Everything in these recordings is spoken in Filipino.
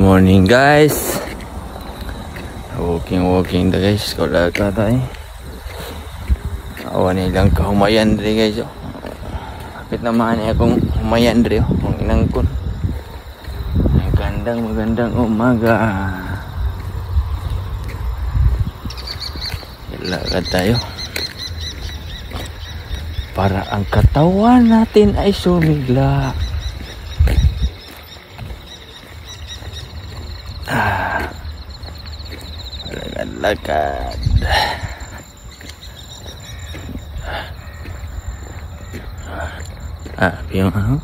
morning guys. Walking da guys. Kala ka tayo. Awan nilang kahumayan dre guys. Kapit naman niya akong humayan dre. Kung inangkon. Magandang umaga. Ilakad tayo. Para ang katawan natin ay sumigla. Lakad. Yung ano?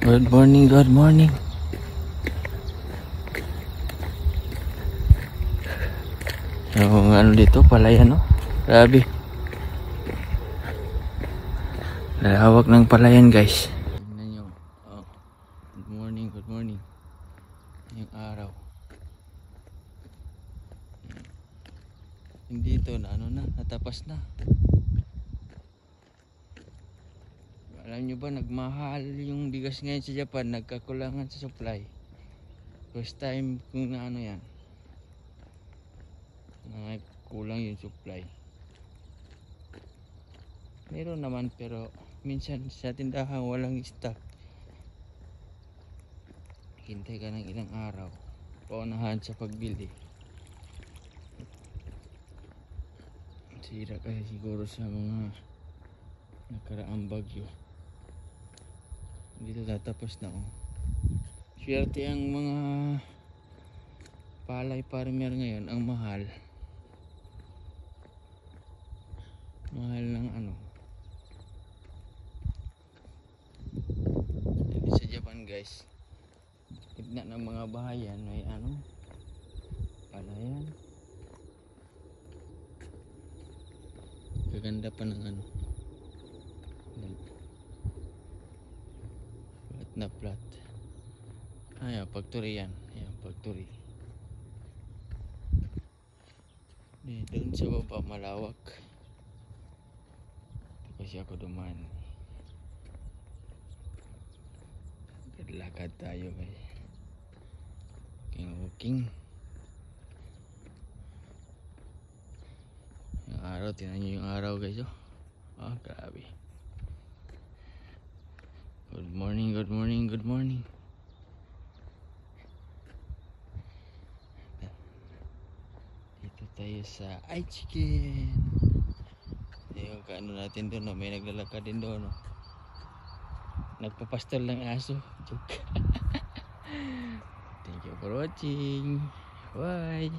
Good morning. Yung ano dito, palayan, no? Grabe. Hawak ng palayan, guys. Tingnan nyo. Oh. Good morning. Yung araw. Hindi ito na, natapas na. Alam nyo ba, nagmahal yung bigas ngayon sa Japan, nagkakulangan sa supply. First time kung ano yan. Kulang yung supply. Meron naman pero minsan sa tindahan walang stock. Hintay ka ng ilang araw. Paunahan sa pagbili. Sira kasi siguro sa mga nakaraang bagyo. Dito tatapos na oh. Swerte ang mga palay farmer ngayon, ang mahal. Mahal ng ano. Dito sa Japan guys, gitna ng mga bahayan may ano, palayan. Gaganda pa ng ano. Flat na flat. Ayan, pagturi yan. Ayan, pagturi. Doon sa baba malawak. Kasi ako duman. Lakad tayo guys. Walking. Yung araw, tingnan nyo yung araw guys. Oh, grabe. Good morning. Dito tayo sa Aichiken. Yung kaano natin doon, no? May naglalakad din doon, no? Nagpapastol ng aso. Joke. Thank you for watching. Bye.